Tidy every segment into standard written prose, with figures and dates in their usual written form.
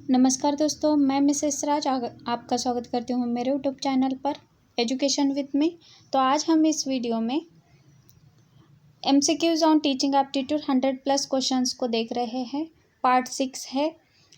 नमस्कार दोस्तों, मैं मिसेस राज आपका स्वागत करती हूँ मेरे यूट्यूब चैनल पर एजुकेशन विद मी। तो आज हम इस वीडियो में MCQs on teaching aptitude 100+ questions को देख रहे हैं। पार्ट 6 है।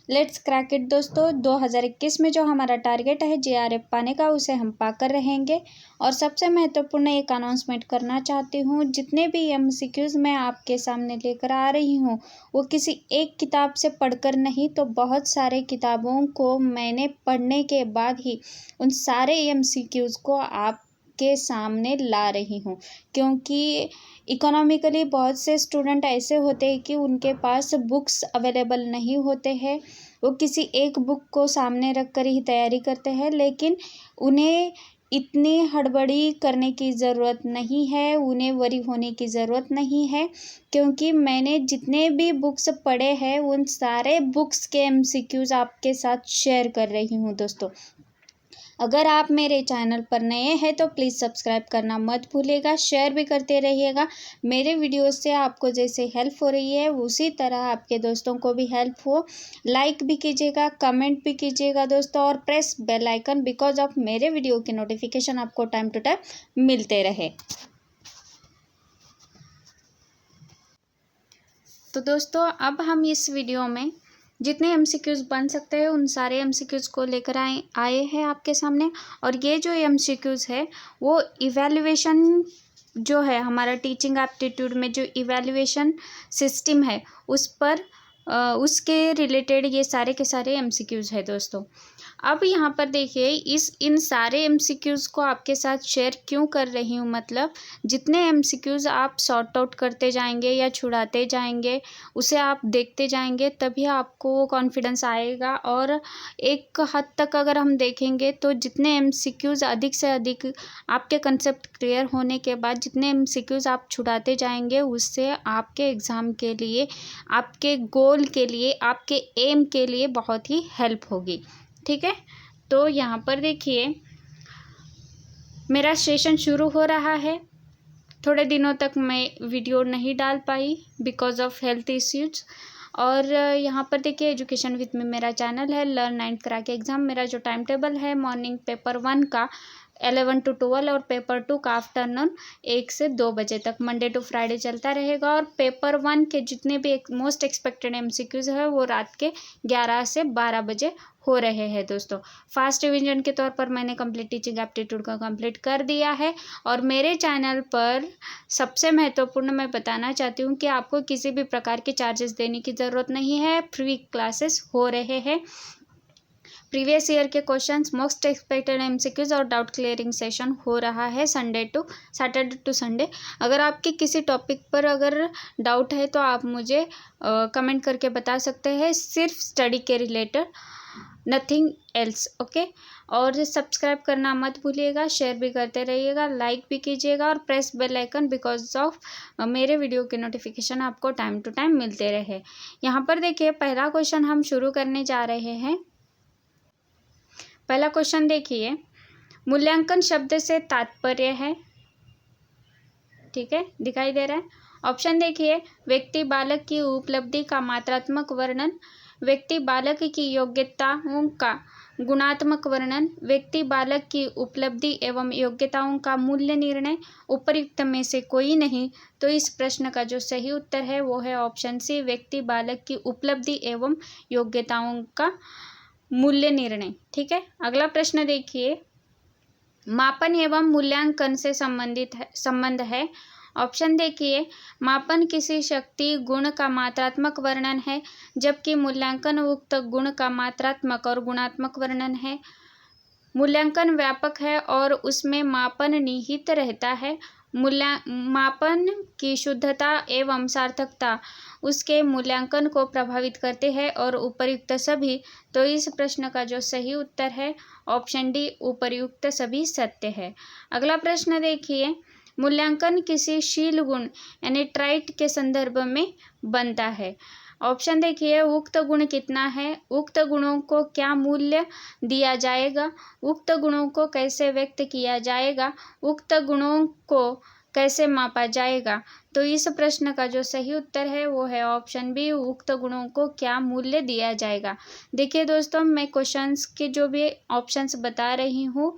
लेट्स क्रैक इट दोस्तों। 2021 में जो हमारा टारगेट है जीआरएफ पाने का, उसे हम पाकर रहेंगे। और सबसे महत्वपूर्ण एक अनाउंसमेंट करना चाहती हूँ, जितने भी एमसीक्यूज मैं आपके सामने लेकर आ रही हूँ वो किसी एक किताब से पढ़कर नहीं, तो बहुत सारे किताबों को मैंने पढ़ने के बाद ही उन सारे एमसीक्यूज को आपके सामने ला रही हूँ। क्योंकि इकोनॉमिकली बहुत से स्टूडेंट ऐसे होते हैं कि उनके पास बुक्स अवेलेबल नहीं होते हैं। वो किसी एक बुक को सामने रख कर ही तैयारी करते हैं, लेकिन उन्हें इतनी हड़बड़ी करने की ज़रूरत नहीं है, उन्हें वरी होने की ज़रूरत नहीं है। क्योंकि मैंने जितने भी बुक्स पढ़े हैं उन सारे बुक्स के एमसीक्यूज आपके साथ शेयर कर रही हूँ दोस्तों। अगर आप मेरे चैनल पर नए हैं तो प्लीज़ सब्सक्राइब करना मत भूलिएगा, शेयर भी करते रहिएगा। मेरे वीडियोस से आपको जैसे हेल्प हो रही है उसी तरह आपके दोस्तों को भी हेल्प हो। लाइक भी कीजिएगा, कमेंट भी कीजिएगा दोस्तों, और press bell icon because of मेरे वीडियो की नोटिफिकेशन आपको टाइम टू टाइम मिलते रहे। तो दोस्तों अब हम इस वीडियो में जितने एमसीक्यूज बन सकते हैं उन सारे एमसीक्यूज को लेकर आए हैं आपके सामने। और ये जो एमसीक्यूज है वो इवैल्यूएशन जो है हमारा टीचिंग एप्टीट्यूड में जो इवैल्यूएशन सिस्टम है उस पर उसके रिलेटेड ये सारे के सारे एमसीक्यूज है दोस्तों। अब यहाँ पर देखिए इन सारे एमसीक्यूज को आपके साथ शेयर क्यों कर रही हूँ, मतलब जितने एमसीक्यूज आप सॉर्ट आउट करते जाएंगे या छुड़ाते जाएंगे, उसे आप देखते जाएंगे, तभी आपको कॉन्फिडेंस आएगा। और एक हद तक अगर हम देखेंगे तो जितने एमसीक्यूज अधिक से अधिक आपके कंसेप्ट क्लियर होने के बाद जितने एमसीक्यूज आप छुड़ाते जाएंगे, उससे आपके एग्ज़ाम के लिए, आपके गोल के लिए, आपके एम के लिए बहुत ही हेल्प होगी। ठीक है, तो यहाँ पर देखिए मेरा सेशन शुरू हो रहा है। थोड़े दिनों तक मैं वीडियो नहीं डाल पाई बिकॉज ऑफ हेल्थ इश्यूज। और यहाँ पर देखिए एजुकेशन विद में मेरा चैनल है, लर्न एंड क्रैक एग्ज़ाम। मेरा जो टाइम टेबल है मॉर्निंग पेपर 1 का 11 to 12 और पेपर 2 का आफ्टरनून 1 से 2 बजे तक मंडे टू फ्राइडे चलता रहेगा। और पेपर 1 के जितने भी मोस्ट एक्सपेक्टेड एमसीक्यूज है वो रात के 11 से 12 बजे हो रहे हैं दोस्तों। फास्ट रिवीजन के तौर पर मैंने कंप्लीट टीचिंग एप्टीट्यूड का कंप्लीट कर दिया है। और मेरे चैनल पर सबसे महत्वपूर्ण मैं बताना चाहती हूँ कि आपको किसी भी प्रकार के चार्जेस देने की ज़रूरत नहीं है, फ्री क्लासेस हो रहे हैं। प्रीवियस ईयर के क्वेश्चंस, मोस्ट एक्सपेक्टेड एमसीक्यूज और डाउट क्लियरिंग सेशन हो रहा है सैटरडे टू संडे। अगर आपके किसी टॉपिक पर अगर डाउट है तो आप मुझे कमेंट करके बता सकते हैं, सिर्फ स्टडी के रिलेटेड, नथिंग एल्स। ओके, और सब्सक्राइब करना मत भूलिएगा, शेयर भी करते रहिएगा, लाइक भी कीजिएगा और press bell icon because of मेरे वीडियो के नोटिफिकेशन आपको टाइम टू टाइम मिलते रहे। यहाँ पर देखिए पहला क्वेश्चन हम शुरू करने जा रहे हैं। पहला क्वेश्चन देखिए, मूल्यांकन शब्द से तात्पर्य है, ठीक है, दिखाई दे रहा है। ऑप्शन देखिए, व्यक्ति बालक की उपलब्धि का मात्रात्मक वर्णन, व्यक्ति बालक की योग्यताओं का गुणात्मक वर्णन, व्यक्ति बालक की उपलब्धि एवं योग्यताओं का मूल्य निर्णय, उपर्युक्त में से कोई नहीं। तो इस प्रश्न का जो सही उत्तर है वो है ऑप्शन सी, व्यक्ति बालक की उपलब्धि एवं योग्यताओं का मूल्य निर्णय। ठीक है, अगला प्रश्न देखिए, मापन एवं मूल्यांकन से संबंध है। ऑप्शन देखिए, मापन किसी शक्ति गुण का मात्रात्मक वर्णन है, जबकि मूल्यांकन उक्त गुण का मात्रात्मक और गुणात्मक वर्णन है। मूल्यांकन व्यापक है और उसमें मापन निहित रहता है। मापन की शुद्धता एवं सार्थकता उसके मूल्यांकन को प्रभावित करते हैं और उपर्युक्त सभी। तो इस प्रश्न का जो सही उत्तर है ऑप्शन डी, उपर्युक्त सभी सत्य है। अगला प्रश्न देखिए, मूल्यांकन किसी शील गुण यानी ट्राइट के संदर्भ में बनता है। ऑप्शन देखिए, उक्त गुण कितना है, उक्त गुणों को क्या मूल्य दिया जाएगा, उक्त गुणों को कैसे व्यक्त किया जाएगा, उक्त गुणों को कैसे मापा जाएगा? तो इस प्रश्न का जो सही उत्तर है वो है ऑप्शन बी, उक्त गुणों को क्या मूल्य दिया जाएगा। देखिए दोस्तों, मैं क्वेश्चंस के जो भी ऑप्शंस बता रही हूँ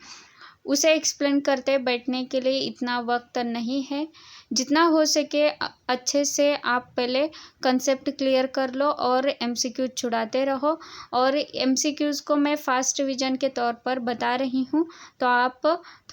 उसे एक्सप्लेन करते बैठने के लिए इतना वक्त नहीं है। जितना हो सके अच्छे से आप पहले कंसेप्ट क्लियर कर लो और एमसीक्यू छुड़ाते रहो। और एमसीक्यूज़ को मैं फास्ट रिवीजन के तौर पर बता रही हूँ, तो आप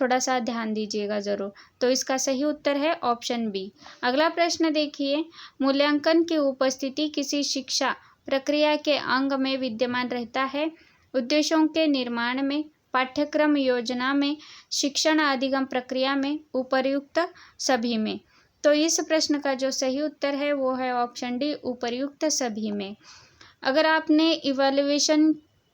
थोड़ा सा ध्यान दीजिएगा ज़रूर। तो इसका सही उत्तर है ऑप्शन बी। अगला प्रश्न देखिए, मूल्यांकन की उपस्थिति किसी शिक्षा प्रक्रिया के अंग में विद्यमान रहता है। उद्देश्यों के निर्माण में, पाठ्यक्रम योजना में, शिक्षण अधिगम प्रक्रिया में, उपर्युक्त सभी में। तो इस प्रश्न का जो सही उत्तर है वो है ऑप्शन डी, उपर्युक्त सभी में। अगर आपने इवैल्यूएशन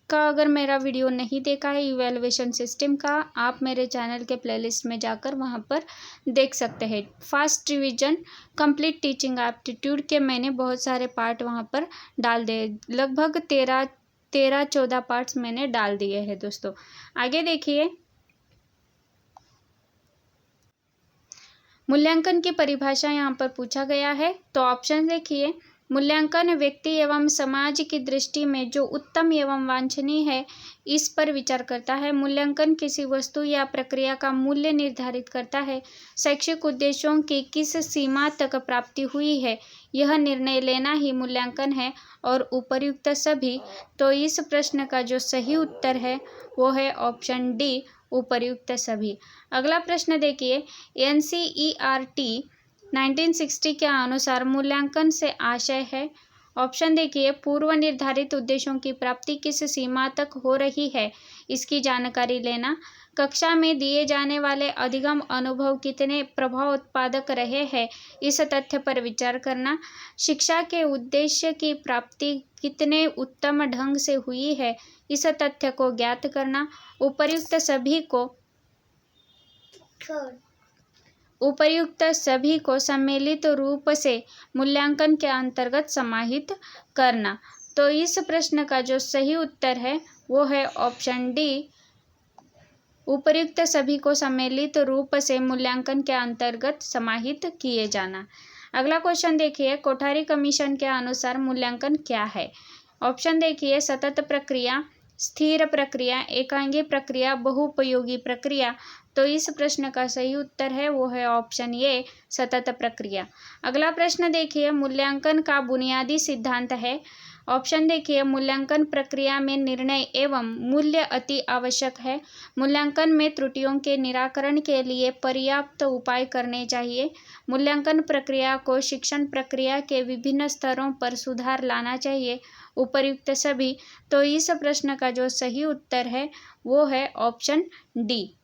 का अगर मेरा वीडियो नहीं देखा है इवैल्यूएशन सिस्टम का, आप मेरे चैनल के प्लेलिस्ट में जाकर वहाँ पर देख सकते हैं। Fast revision complete teaching aptitude के मैंने बहुत सारे पार्ट वहाँ पर डाल दिए, लगभग 13-14 पार्ट्स मैंने डाल दिए हैं दोस्तों। आगे देखिए, मूल्यांकन की परिभाषा यहाँ पर पूछा गया है। तो ऑप्शन देखिए, मूल्यांकन व्यक्ति एवं समाज की दृष्टि में जो उत्तम एवं वांछनीय है इस पर विचार करता है। मूल्यांकन किसी वस्तु या प्रक्रिया का मूल्य निर्धारित करता है। शैक्षिक उद्देश्यों की किस सीमा तक प्राप्ति हुई है यह निर्णय लेना ही मूल्यांकन है। और उपर्युक्त सभी, तो इस प्रश्न का जो सही उत्तर है वो है ऑप्शन डी, उपर्युक्त सभी। अगला प्रश्न देखिए, NCERT 1960 के अनुसार मूल्यांकन से आशय है। ऑप्शन देखिए, पूर्व निर्धारित उद्देश्यों की प्राप्ति किस सीमा तक हो रही है इसकी जानकारी लेना, कक्षा में दिए जाने वाले अधिगम अनुभव कितने प्रभाव उत्पादक रहे हैं इस तथ्य पर विचार करना, शिक्षा के उद्देश्य की प्राप्ति कितने उत्तम ढंग से हुई है इस तथ्य को ज्ञात करना, उपर्युक्त सभी को सम्मिलित रूप से मूल्यांकन के अंतर्गत समाहित करना। तो इस प्रश्न का जो सही उत्तर है वो है ऑप्शन डी, उपर्युक्त सभी को सम्मिलित रूप से मूल्यांकन के अंतर्गत समाहित किए जाना। अगला क्वेश्चन देखिए, कोठारी कमीशन के अनुसार मूल्यांकन क्या है। ऑप्शन देखिए, सतत प्रक्रिया, स्थिर प्रक्रिया, एकांगी प्रक्रिया, बहुउपयोगी प्रक्रिया। तो इस प्रश्न का सही उत्तर है वो है ऑप्शन ए, सतत प्रक्रिया। अगला प्रश्न देखिए, मूल्यांकन का बुनियादी सिद्धांत है। ऑप्शन देखिए, मूल्यांकन प्रक्रिया में निर्णय एवं मूल्य अति आवश्यक है। मूल्यांकन में त्रुटियों के निराकरण के लिए पर्याप्त उपाय करने चाहिए। मूल्यांकन प्रक्रिया को शिक्षण प्रक्रिया के विभिन्न स्तरों पर सुधार लाना चाहिए। उपर्युक्त सभी, तो इस प्रश्न का जो सही उत्तर है वो है ऑप्शन डी,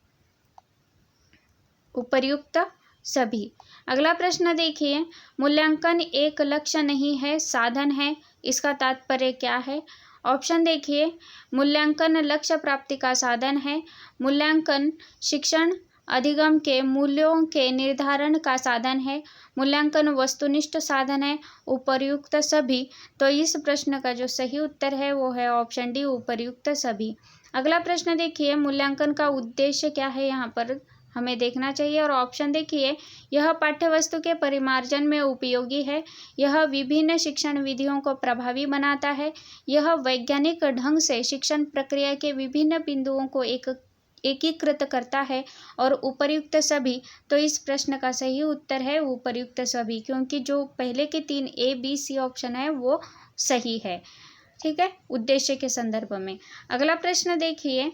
उपर्युक्त सभी। अगला प्रश्न देखिए, मूल्यांकन एक लक्ष्य नहीं है, साधन है, इसका तात्पर्य क्या है। ऑप्शन देखिए, मूल्यांकन लक्ष्य प्राप्ति का साधन है। मूल्यांकन शिक्षण अधिगम के मूल्यों के निर्धारण का साधन है। मूल्यांकन वस्तुनिष्ठ साधन है। उपर्युक्त सभी, तो इस प्रश्न का जो सही उत्तर है वो है ऑप्शन डी, उपर्युक्त सभी। अगला प्रश्न देखिए, मूल्यांकन का उद्देश्य क्या है यहाँ पर हमें देखना चाहिए। और ऑप्शन देखिए, यह पाठ्यवस्तु के परिमार्जन में उपयोगी है, यह विभिन्न शिक्षण विधियों को प्रभावी बनाता है, यह वैज्ञानिक ढंग से शिक्षण प्रक्रिया के विभिन्न बिंदुओं को एकीकृत करता है। और उपर्युक्त सभी, तो इस प्रश्न का सही उत्तर है उपर्युक्त सभी, क्योंकि जो पहले के 3 A, B, C ऑप्शन है वो सही है। ठीक है, उद्देश्य के संदर्भ में। अगला प्रश्न देखिए,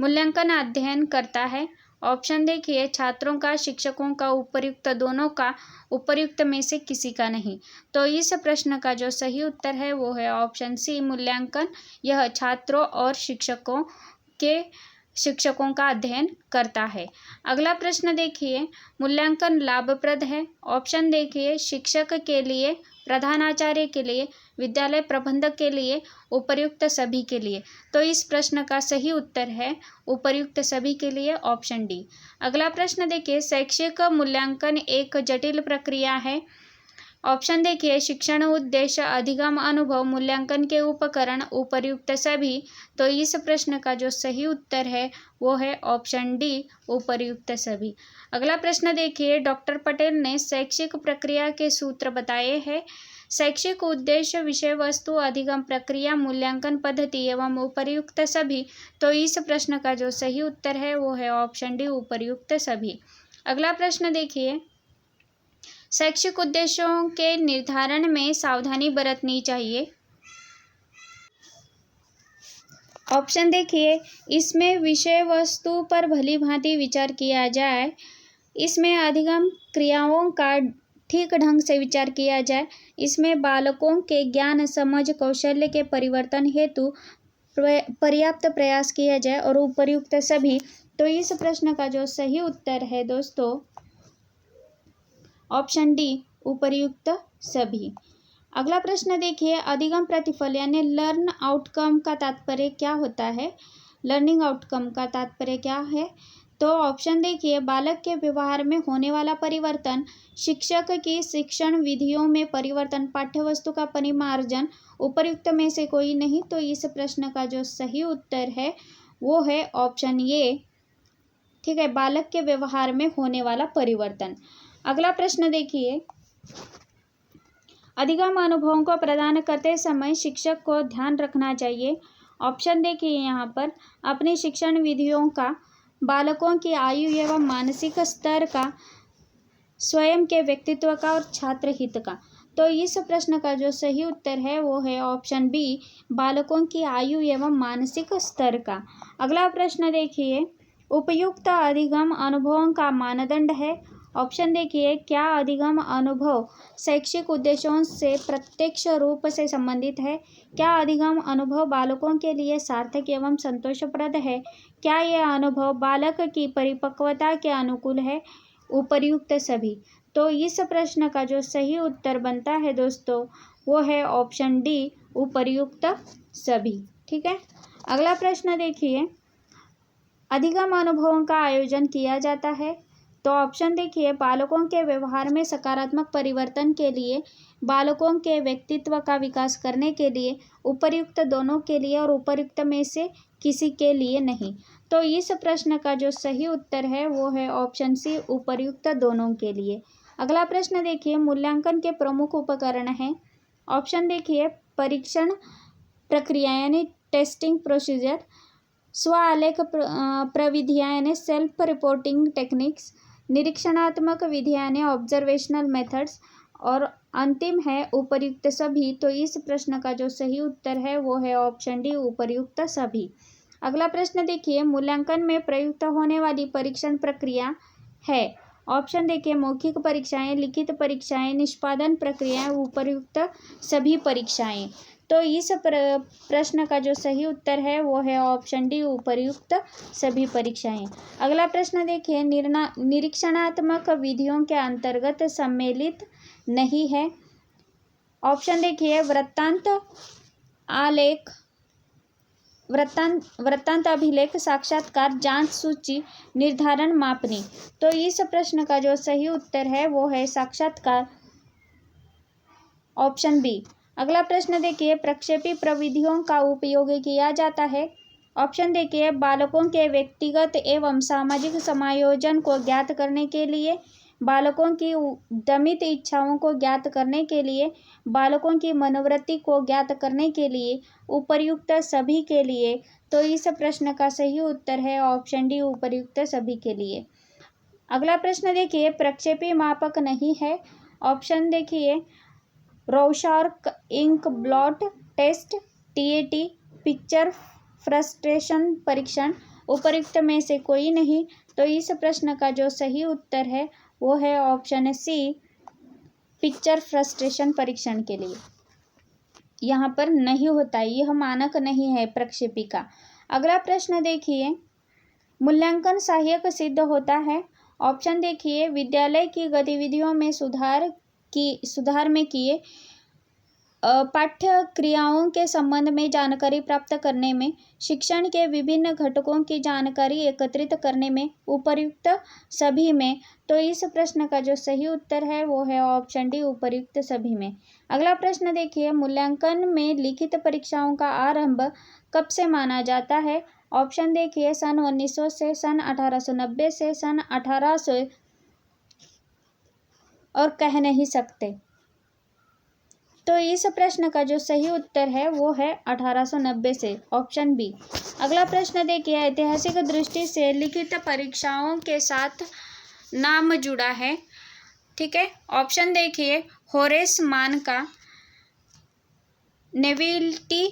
मूल्यांकन अध्ययन करता है। ऑप्शन देखिए, छात्रों का, शिक्षकों का, उपर्युक्त दोनों का, उपर्युक्त में से किसी का नहीं। तो इस प्रश्न का जो सही उत्तर है वो है ऑप्शन सी, मूल्यांकन यह छात्रों और शिक्षकों का अध्ययन करता है। अगला प्रश्न देखिए, मूल्यांकन लाभप्रद है। ऑप्शन देखिए, शिक्षक के लिए, प्रधानाचार्य के लिए, विद्यालय प्रबंधक के लिए, उपर्युक्त सभी के लिए। तो इस प्रश्न का सही उत्तर है उपर्युक्त सभी के लिए, ऑप्शन डी। अगला प्रश्न देखिए, शैक्षिक मूल्यांकन एक जटिल प्रक्रिया है। ऑप्शन देखिए, शिक्षण उद्देश्य, अधिगम, अनुभव, मूल्यांकन के उपकरण, उपर्युक्त सभी। तो इस प्रश्न का जो सही उत्तर है वो है ऑप्शन डी, उपर्युक्त सभी। अगला प्रश्न देखिए, डॉक्टर पटेल ने शैक्षिक प्रक्रिया के सूत्र बताए हैं। शैक्षिक उद्देश्य, विषय वस्तु, अधिगम प्रक्रिया, मूल्यांकन पद्धति एवं उपर्युक्त सभी। तो इस प्रश्न का जो सही उत्तर है वो है ऑप्शन डी, उपर्युक्त सभी। अगला प्रश्न देखिए, शैक्षिक उद्देश्यों के निर्धारण में सावधानी बरतनी चाहिए। ऑप्शन देखिए, इसमें विषय वस्तु पर भली भांति विचार किया जाए, इसमें अधिगम क्रियाओं का ठीक ढंग से विचार किया जाए, इसमें बालकों के ज्ञान, समझ, कौशल्य के परिवर्तन हेतु पर्याप्त प्रयास किया जाए और उपर्युक्त सभी। तो इस प्रश्न का जो सही उत्तर है दोस्तों ऑप्शन डी, उपर्युक्त सभी। अगला प्रश्न देखिए, अधिगम प्रतिफल यानी लर्न आउटकम का तात्पर्य क्या होता है? लर्निंग आउटकम का तात्पर्य क्या है? तो ऑप्शन देखिए, बालक के व्यवहार में होने वाला परिवर्तन, शिक्षक की शिक्षण विधियों में परिवर्तन, पाठ्यवस्तु का परिमार्जन, उपर्युक्त में से कोई नहीं। तो इस प्रश्न का जो सही उत्तर है वो है ऑप्शन ए, ठीक है, बालक के व्यवहार में होने वाला परिवर्तन। अगला प्रश्न देखिए, अधिगम अनुभवों को प्रदान करते समय शिक्षक को ध्यान रखना चाहिए। ऑप्शन देखिए, यहाँ पर अपनी शिक्षण विधियों का, बालकों की आयु एवं मानसिक स्तर का, स्वयं के व्यक्तित्व का और छात्र हित का। तो इस प्रश्न का जो सही उत्तर है वो है ऑप्शन बी, बालकों की आयु एवं मानसिक स्तर का। अगला प्रश्न देखिए, उपयुक्त अधिगम अनुभवों का मानदंड है। ऑप्शन देखिए, क्या अधिगम अनुभव शैक्षिक उद्देश्यों से प्रत्यक्ष रूप से संबंधित है? क्या अधिगम अनुभव बालकों के लिए सार्थक एवं संतोषप्रद है? क्या यह अनुभव बालक की परिपक्वता के अनुकूल है? उपर्युक्त सभी। तो इस प्रश्न का जो सही उत्तर बनता है दोस्तों वो है ऑप्शन डी, उपर्युक्त सभी। ठीक है, अगला प्रश्न देखिए, अधिगम अनुभवों का आयोजन किया जाता है। तो ऑप्शन देखिए, बालकों के व्यवहार में सकारात्मक परिवर्तन के लिए, बालकों के व्यक्तित्व का विकास करने के लिए, उपर्युक्त दोनों के लिए और उपर्युक्त में से किसी के लिए नहीं। तो इस प्रश्न का जो सही उत्तर है वो है ऑप्शन सी, उपर्युक्त दोनों के लिए। अगला प्रश्न देखिए, मूल्यांकन के प्रमुख उपकरण हैं। ऑप्शन देखिए, परीक्षण प्रक्रिया यानी टेस्टिंग प्रोसीजर, स्व आलेख प्रविधियाँ यानी सेल्फ रिपोर्टिंग टेक्निक्स, निरीक्षणात्मक विधियाँ यानी ऑब्जर्वेशनल मेथड्स, और अंतिम है उपर्युक्त सभी। तो इस प्रश्न का जो सही उत्तर है वो है ऑप्शन डी, उपर्युक्त सभी। अगला प्रश्न देखिए, मूल्यांकन में प्रयुक्त होने वाली परीक्षण प्रक्रिया है। ऑप्शन देखिए, मौखिक परीक्षाएं, लिखित परीक्षाएं, निष्पादन प्रक्रियाएं, उपर्युक्त सभी परीक्षाएं। तो इस प्रश्न का जो सही उत्तर है वो है ऑप्शन डी, उपर्युक्त सभी परीक्षाएं। अगला प्रश्न देखिए, निरीक्षणात्मक विधियों के अंतर्गत सम्मिलित नहीं है। ऑप्शन देखिए, वृत्तांत अभिलेख, साक्षात्कार, जांच सूची, निर्धारण, मापनी। तो इस प्रश्न का जो सही उत्तर है वो है साक्षात्कार, ऑप्शन बी। अगला प्रश्न देखिए, प्रक्षेपी प्रविधियों का उपयोग किया जाता है। ऑप्शन देखिए, बालकों के व्यक्तिगत एवं सामाजिक समायोजन को ज्ञात करने के लिए, बालकों की दमित इच्छाओं को ज्ञात करने के लिए, बालकों की मनोवृत्ति को ज्ञात करने के लिए, उपर्युक्त सभी के लिए। तो इस प्रश्न का सही उत्तर है ऑप्शन डी, उपर्युक्त सभी के लिए। अगला प्रश्न देखिए, प्रक्षेपी मापक नहीं है। ऑप्शन देखिए, Rorschach ink blot test, TAT, picture frustration परीक्षण, उपर्युक्त में से कोई नहीं। तो इस प्रश्न का जो सही उत्तर है वो है ऑप्शन सी, पिक्चर फ्रस्ट्रेशन परीक्षण के लिए। यहाँ पर नहीं होता, यह मानक नहीं है प्रक्षेपी का। अगला प्रश्न देखिए, मूल्यांकन सहायक सिद्ध होता है। ऑप्शन देखिए, विद्यालय की गतिविधियों में सुधार में किए पाठ्य क्रियाओं के संबंध में जानकारी प्राप्त करने में, शिक्षण के विभिन्न घटकों की जानकारी एकत्रित करने में, उपर्युक्त सभी में। तो इस प्रश्न का जो सही उत्तर है वो है ऑप्शन डी, उपर्युक्त सभी में। अगला प्रश्न देखिए, मूल्यांकन में लिखित परीक्षाओं का आरंभ कब से माना जाता है? ऑप्शन देखिए, सन 1900 से, सन 1890 से, सन 1800 और कह नहीं सकते। तो इस प्रश्न का जो सही उत्तर है वो है 1890 से, ऑप्शन बी। अगला प्रश्न देखिए, ऐतिहासिक दृष्टि से लिखित परीक्षाओं के साथ नाम जुड़ा है। ठीक है, ऑप्शन देखिए, होरेस मान का, नेविल्टी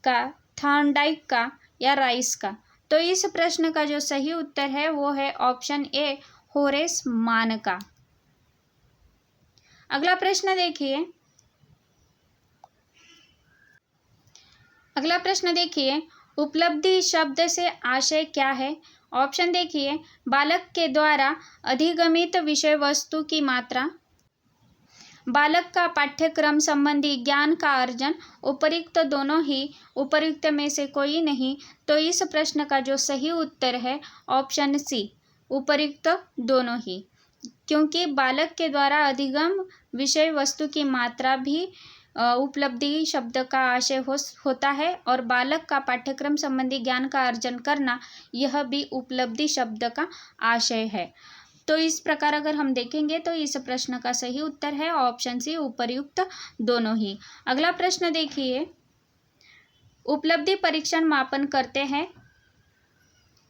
का, थॉर्नडाइक का या राइस का। तो इस प्रश्न का जो सही उत्तर है वो है ऑप्शन ए, होरेस मान का। अगला प्रश्न देखिए, उपलब्धि शब्द से आशय क्या है? ऑप्शन देखिए, बालक के द्वारा अधिगमित विषय वस्तु की मात्रा, बालक का पाठ्यक्रम संबंधी ज्ञान का अर्जन, उपर्युक्त दोनों ही, उपर्युक्त में से कोई नहीं। तो इस प्रश्न का जो सही उत्तर है ऑप्शन सी, उपर्युक्त दोनों ही, क्योंकि बालक के द्वारा अधिगम विषय वस्तु की मात्रा भी उपलब्धि शब्द का आशय होता है, और बालक का पाठ्यक्रम संबंधी ज्ञान का अर्जन करना यह भी उपलब्धि शब्द का आशय है। तो इस प्रकार अगर हम देखेंगे तो इस प्रश्न का सही उत्तर है ऑप्शन सी, उपर्युक्त दोनों ही। अगला प्रश्न देखिए, उपलब्धि परीक्षण मापन करते हैं।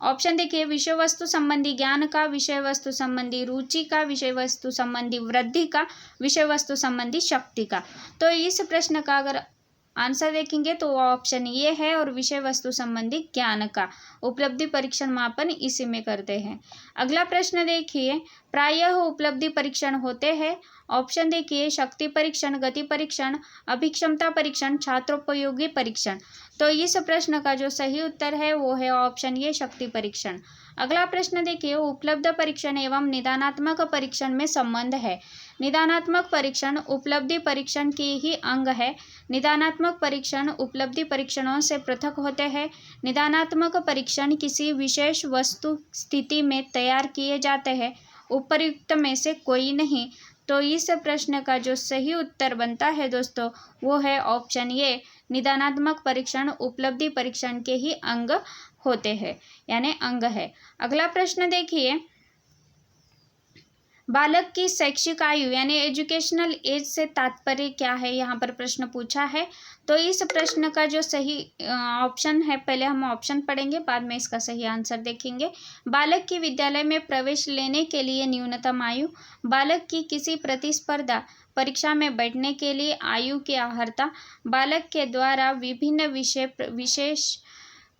ऑप्शन देखिए, विषय वस्तु संबंधी ज्ञान का, विषय वस्तु संबंधी रुचि का, विषय वस्तु संबंधी वृद्धि का, विषय वस्तु संबंधी शक्ति का। तो इस प्रश्न का अगर आंसर देखेंगे तो ऑप्शन ये है, और विषय वस्तु संबंधी ज्ञान का उपलब्धि परीक्षण मापन इसी में करते हैं। अगला प्रश्न देखिए, प्रायः उपलब्धि परीक्षण होते हैं। ऑप्शन देखिए, शक्ति परीक्षण, गति परीक्षण, अभिक्षमता परीक्षण, छात्रोपयोगी परीक्षण। तो इस प्रश्न का जो सही उत्तर है वो है ऑप्शन ये, शक्ति परीक्षण। अगला प्रश्न देखिए, उपलब्ध परीक्षण एवं निदानात्मक परीक्षण में संबंध है। निदानात्मक परीक्षण उपलब्धि परीक्षण की ही अंग है। निदानात्मक परीक्षण उपलब्धि परीक्षणों से पृथक होते हैं। निदानात्मक परीक्षण किसी विशेष वस्तु स्थिति में तैयार किए जाते हैं, उपर्युक्त में से कोई नहीं। तो इस प्रश्न का जो सही उत्तर बनता है दोस्तों वो है ऑप्शन ये, निदानात्मक परीक्षण उपलब्धि परीक्षण के ही अंग होते हैं, यानी अंग है। अगला प्रश्न देखिए, बालक की शैक्षिक आयु यानी एजुकेशनल एज से तात्पर्य क्या है, यहाँ पर प्रश्न पूछा है। तो इस प्रश्न का जो सही ऑप्शन है, पहले हम ऑप्शन पढ़ेंगे, बाद में इसका सही आंसर देखेंगे। बालक की विद्यालय में प्रवेश लेने के लिए न्यूनतम आयु, बालक की किसी प्रतिस्पर्धा परीक्षा में बैठने के लिए आयु की अर्हता, बालक के द्वारा विभिन्न विशेष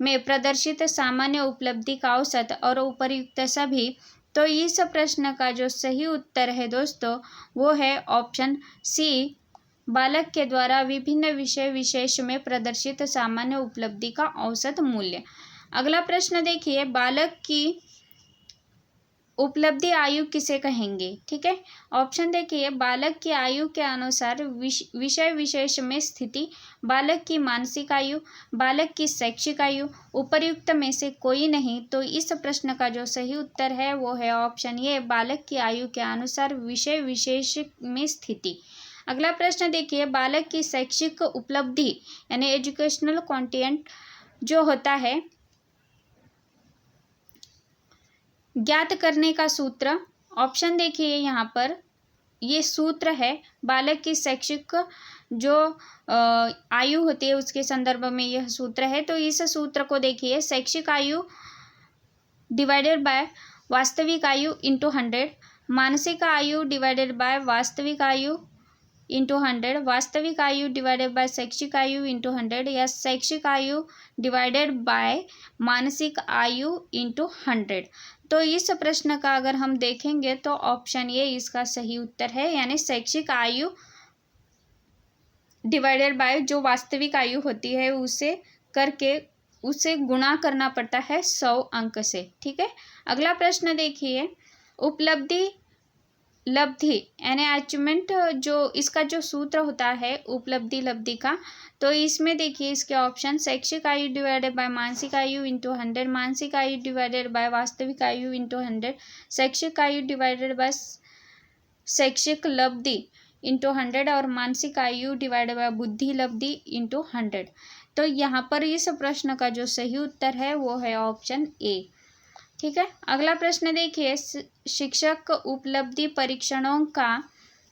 में प्रदर्शित सामान्य उपलब्धि का औसत और उपर्युक्त सभी। तो इस प्रश्न का जो सही उत्तर है दोस्तों वो है ऑप्शन सी, बालक के द्वारा विभिन्न विषय विशेष में प्रदर्शित सामान्य उपलब्धि का औसत मूल्य। अगला प्रश्न देखिए, बालक की उपलब्धि आयु किसे कहेंगे? ठीक है, ऑप्शन देखिए, बालक की आयु के अनुसार विषय विशेष में स्थिति, बालक की मानसिक आयु, बालक की शैक्षिक आयु, उपर्युक्त में से कोई नहीं। तो इस प्रश्न का जो सही उत्तर है वो है ऑप्शन ये, बालक की आयु के अनुसार विषय विशेष में स्थिति। अगला प्रश्न देखिए, बालक की शैक्षिक उपलब्धि यानी एजुकेशनल कंटेंट जो होता है ज्ञात करने का सूत्र। ऑप्शन देखिए, यहाँ पर ये सूत्र है, बालक की शैक्षिक जो आयु होती है उसके संदर्भ में यह सूत्र है। तो इस सूत्र को देखिए, शैक्षिक आयु डिवाइडेड बाय वास्तविक आयु इंटू 100, मानसिक आयु डिवाइडेड बाय वास्तविक आयु इंटू 100, वास्तविक आयु डिवाइडेड बाय शैक्षिक आयु इंटू 100, या शैक्षिक आयु डिवाइडेड बाय मानसिक आयु इंटू 100। तो इस प्रश्न का अगर हम देखेंगे तो ऑप्शन ये इसका सही उत्तर है, यानी शैक्षिक आयु डिवाइडेड बाय जो वास्तविक आयु होती है उसे करके उसे गुणा करना पड़ता है 100 अंक से। ठीक है, अगला प्रश्न देखिए, उपलब्धि लब्धि यानी अचीवमेंट, जो इसका जो सूत्र होता है उपलब्धि लब्धि का, तो इसमें देखिए इसके ऑप्शन शैक्षिक आयु डिवाइडेड बाय मानसिक आयु इंटू 100, मानसिक आयु डिवाइडेड बाय वास्तविक आयु इंटू 100, शैक्षिक आयु डिवाइडेड बाय शैक्षिक लब्धि इंटू 100 और मानसिक आयु डिवाइडेड बाय बुद्धि लब्धि इंटू 100। तो यहाँ पर इस प्रश्न का जो सही उत्तर है वो है ऑप्शन ए। ठीक है, अगला प्रश्न देखिए, शिक्षक उपलब्धि परीक्षणों का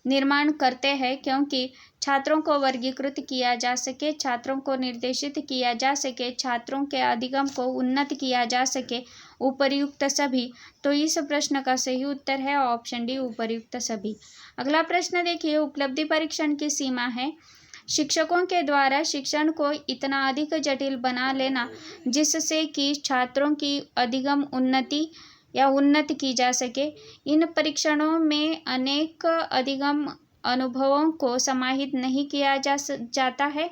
निर्माण करते हैं क्योंकि छात्रों को वर्गीकृत किया जा सके, छात्रों को निर्देशित किया जा सके, छात्रों के अधिगम को उन्नत किया जा सके, उपर्युक्त सभी। तो इस प्रश्न का सही उत्तर है ऑप्शन डी, उपर्युक्त सभी। अगला प्रश्न देखिए, उपलब्धि परीक्षण की सीमा है शिक्षकों के द्वारा शिक्षण को इतना अधिक जटिल बना लेना जिससे कि छात्रों की अधिगम उन्नति या उन्नत की जा सके। इन परीक्षणों में अनेक अधिगम अनुभवों को समाहित नहीं किया जाता है।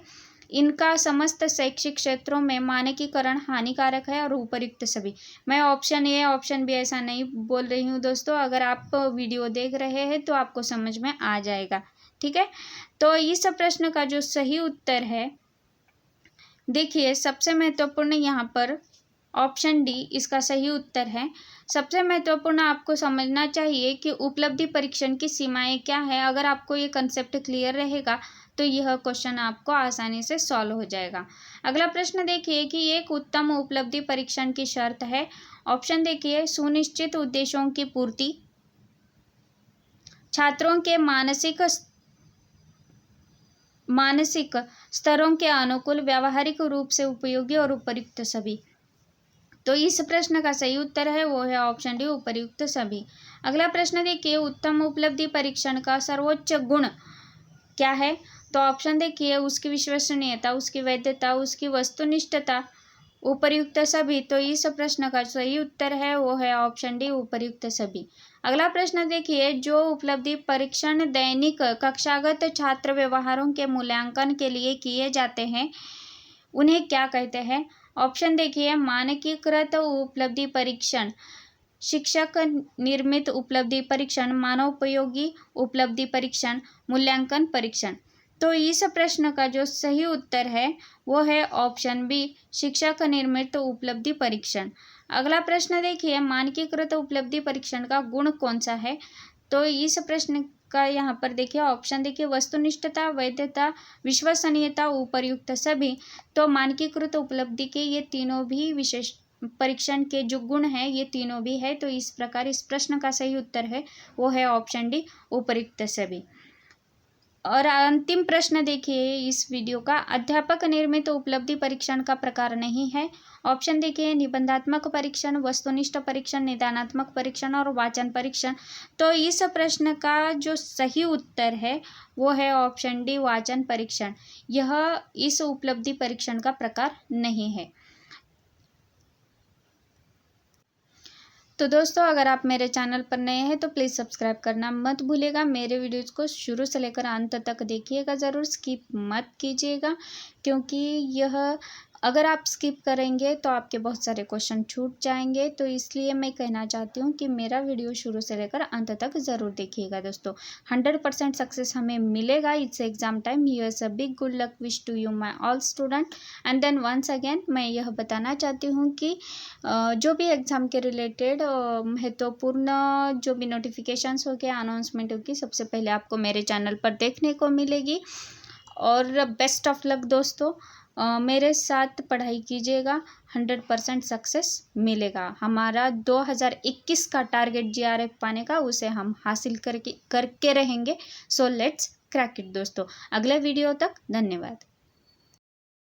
इनका समस्त शैक्षिक क्षेत्रों में मानकीकरण हानिकारक है और उपर्युक्त सभी। मैं ऑप्शन ए ऑप्शन बी ऐसा नहीं बोल रही हूँ दोस्तों, अगर आप वीडियो देख रहे हैं तो आपको समझ में आ जाएगा। ठीक है, तो इस प्रश्न का जो सही उत्तर है देखिए, सबसे महत्वपूर्ण यहाँ पर ऑप्शन डी इसका सही उत्तर है। सबसे महत्वपूर्ण आपको समझना चाहिए कि उपलब्धि परीक्षण की सीमाएं क्या है। अगर आपको ये कंसेप्ट क्लियर रहेगा तो यह क्वेश्चन आपको आसानी से सॉल्व हो जाएगा। अगला प्रश्न देखिए कि एक उत्तम उपलब्धि परीक्षण की शर्त है। ऑप्शन देखिए, सुनिश्चित उद्देश्यों की पूर्ति, छात्रों के मानसिक स्तरों के अनुकूल, व्यावहारिक रूप से उपयोगी और उपर्युक्त सभी। तो इस प्रश्न का सही उत्तर है वो है ऑप्शन डी, उपर्युक्त सभी। अगला प्रश्न देखिए, उत्तम उपलब्धि परीक्षण का सर्वोच्च गुण क्या है। तो ऑप्शन देखिए, उसकी विश्वसनीयता, उसकी वैधता, उसकी वस्तुनिष्ठता, उपर्युक्त सभी। तो इस प्रश्न का सही उत्तर है वो है ऑप्शन डी, उपर्युक्त सभी। अगला प्रश्न देखिए, जो उपलब्धि परीक्षण दैनिक कक्षागत छात्र व्यवहारों के मूल्यांकन के लिए किए जाते हैं उन्हें क्या कहते हैं। ऑप्शन देखिए, मानकीकृत उपलब्धि परीक्षण, शिक्षक निर्मित उपलब्धि परीक्षण, मानवोपयोगी उपलब्धि परीक्षण, मूल्यांकन परीक्षण। तो इस प्रश्न का जो सही उत्तर है वो है ऑप्शन बी, शिक्षक निर्मित उपलब्धि परीक्षण। अगला प्रश्न देखिए, मानकीकृत उपलब्धि परीक्षण का गुण कौन सा है। तो इस प्रश्न का यहाँ पर देखिए ऑप्शन देखिए, वस्तुनिष्ठता, वैधता, विश्वसनीयता, उपर्युक्त सभी। तो मानकीकृत उपलब्धि के ये तीनों भी विशेष परीक्षण के जो गुण हैं ये तीनों भी है। तो इस प्रकार इस प्रश्न का सही उत्तर है वो है ऑप्शन डी, उपर्युक्त सभी। और अंतिम प्रश्न देखिए इस वीडियो का, अध्यापक निर्मित उपलब्धि परीक्षण का प्रकार नहीं है। ऑप्शन देखिए, निबंधात्मक परीक्षण, वस्तुनिष्ठ परीक्षण, निदानात्मक परीक्षण और वाचन परीक्षण। तो इस प्रश्न का जो सही उत्तर है वो है ऑप्शन डी, वाचन परीक्षण। यह इस उपलब्धि परीक्षण का प्रकार नहीं है। तो दोस्तों, अगर आप मेरे चैनल पर नए हैं तो प्लीज़ सब्सक्राइब करना मत भूलिएगा। मेरे वीडियोज़ को शुरू से लेकर अंत तक देखिएगा, ज़रूर स्किप मत कीजिएगा, क्योंकि यह अगर आप स्किप करेंगे तो आपके बहुत सारे क्वेश्चन छूट जाएंगे। तो इसलिए मैं कहना चाहती हूँ कि मेरा वीडियो शुरू से लेकर अंत तक ज़रूर देखिएगा दोस्तों। 100% सक्सेस हमें मिलेगा। It's exam time, here's a big good luck wish to you my all student. And then once again मैं यह बताना चाहती हूँ कि जो भी एग्ज़ाम के रिलेटेड महत्वपूर्ण जो भी नोटिफिकेशंस होगी, अनाउंसमेंट होगी, सबसे पहले आपको मेरे चैनल पर देखने को मिलेगी। और बेस्ट ऑफ लक दोस्तों, मेरे साथ पढ़ाई कीजिएगा, 100% सक्सेस मिलेगा। हमारा 2021 का टारगेट GRF पाने का, उसे हम हासिल करके रहेंगे। सो लेट्स क्रैक इट दोस्तों। अगले वीडियो तक धन्यवाद।